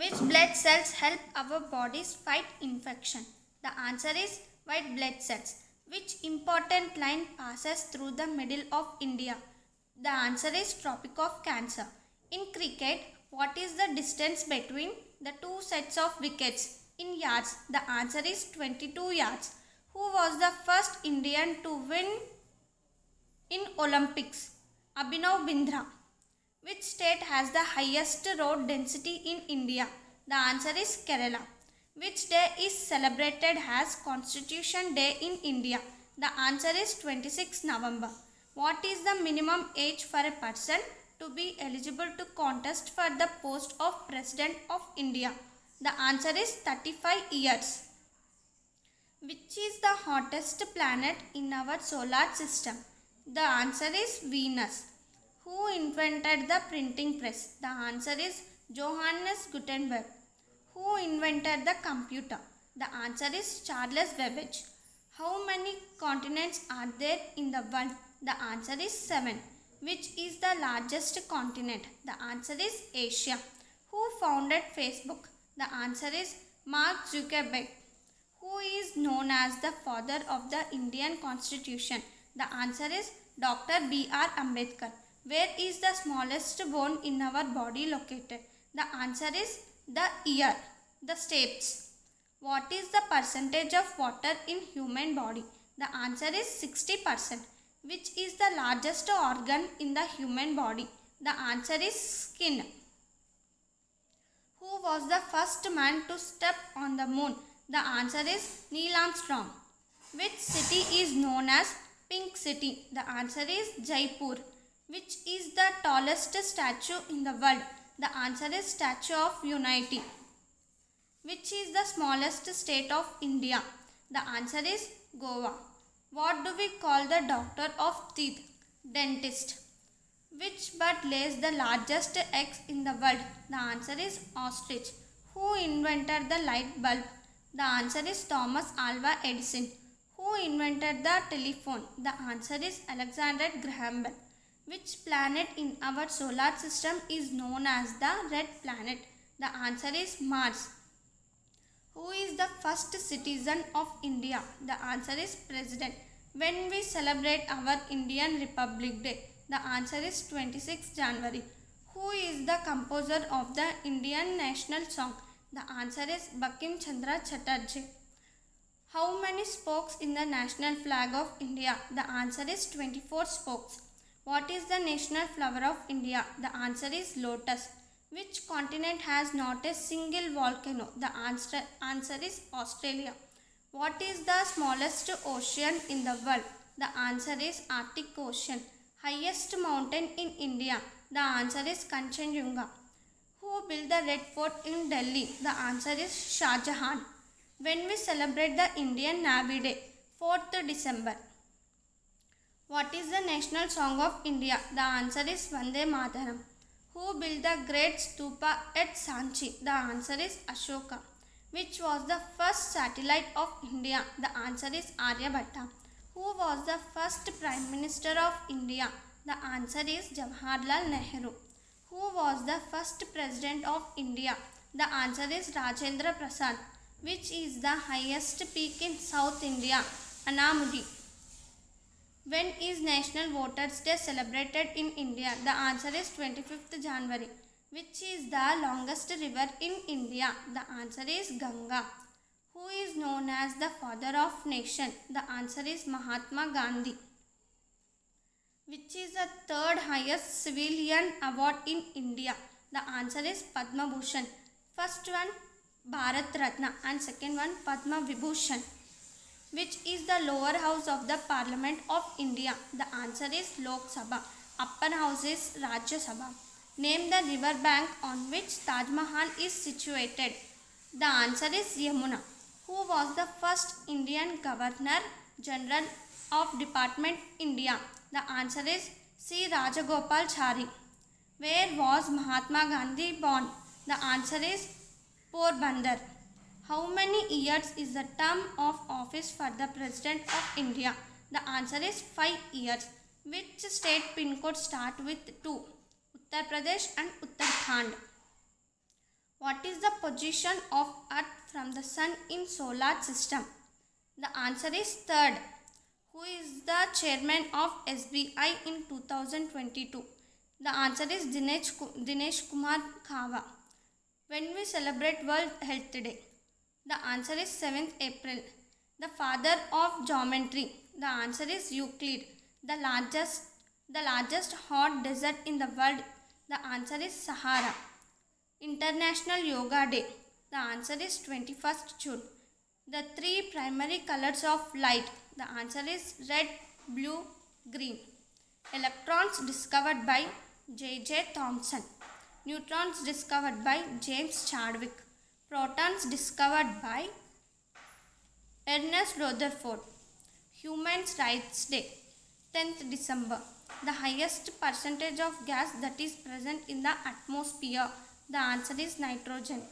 Which blood cells help our bodies fight infection? The answer is white blood cells. Which important line passes through the middle of India? The answer is Tropic of Cancer. In cricket, what is the distance between the two sets of wickets? In yards, the answer is 22 yards. Who was the first Indian to win in Olympics? Abhinav Bindra. Which state has the highest road density in India? The answer is Kerala. Which day is celebrated as Constitution Day in India? The answer is 26 November. What is the minimum age for a person to be eligible to contest for the post of President of India? The answer is 35 years. Which is the hottest planet in our solar system? The answer is Venus. Who invented the printing press? The answer is Johannes Gutenberg. Who invented the computer? The answer is Charles Babbage. How many continents are there in the world? The answer is 7. Which is the largest continent? The answer is Asia. Who founded Facebook? The answer is Mark Zuckerberg. Who is known as the father of the Indian Constitution? The answer is Dr. B.R. Ambedkar. Where is the smallest bone in our body located? The answer is the ear, the stapes. What is the percentage of water in human body? The answer is 60%. Which is the largest organ in the human body? The answer is skin. Who was the first man to step on the moon? The answer is Neil Armstrong. Which city is known as Pink City? The answer is Jaipur. Which is the tallest statue in the world? The answer is Statue of Unity. Which is the smallest state of India? The answer is Goa. What do we call the doctor of teeth? Dentist. Which bird lays the largest eggs in the world? The answer is ostrich. Who invented the light bulb? The answer is Thomas Alva Edison. Who invented the telephone? The answer is Alexander Graham Bell. Which planet in our solar system is known as the red planet? The answer is Mars. Who is the first citizen of India? The answer is President. When we celebrate our Indian Republic Day? The answer is 26 January. Who is the composer of the Indian national song? The answer is Bankim Chandra Chatterjee. How many spokes in the national flag of India? The answer is 24 spokes. What is the national flower of India? The answer is lotus. Which continent has not a single volcano? The answer is Australia. What is the smallest ocean in the world? The answer is Arctic Ocean. Highest mountain in India? The answer is Kanchenjunga. Who built the Red Fort in Delhi? The answer is Shah Jahan. When we celebrate the Indian Navy Day? 4th December. What is the national song of India? The answer is Vande Mataram. Who built the great stupa at Sanchi? The answer is Ashoka. Which was the first satellite of India? The answer is Aryabhatta. Who was the first Prime Minister of India? The answer is Jawaharlal Nehru. Who was the first President of India? The answer is Rajendra Prasad. Which is the highest peak in South India? Anamudi. When is National Voters Day celebrated in India? The answer is 25th January. Which is the longest river in India? The answer is Ganga. Who is known as the father of nation? The answer is Mahatma Gandhi. Which is the third highest civilian award in India? The answer is Padma Bhushan. First one Bharat Ratna and second one Padma Vibhushan. Which is the lower house of the Parliament of India? The answer is Lok Sabha. Upper house is Rajya Sabha. Name the river bank on which Taj Mahal is situated. The answer is Yamuna. Who was the first Indian Governor General of Department India? The answer is C. Rajagopalachari. Where was Mahatma Gandhi born? The answer is Porbandar. How many years is the term of office for the President of India? The answer is 5 years. Which state pin code start with 2? Uttar Pradesh and Uttarakhand. What is the position of Earth from the Sun in solar system? The answer is third. Who is the chairman of SBI in 2022? The answer is Dinesh Kumar Khava. When we celebrate World Health Day? The answer is 7th April. The father of geometry? The answer is Euclid. The largest hot desert in the world? The answer is Sahara. International Yoga Day. The answer is 21st June. The three primary colors of light. The answer is red, blue, green. Electrons discovered by J.J. Thomson. Neutrons discovered by James Chadwick. Protons discovered by Ernest Rutherford. Human Rights Day. 10th December. The highest percentage of gas that is present in the atmosphere. The answer is nitrogen.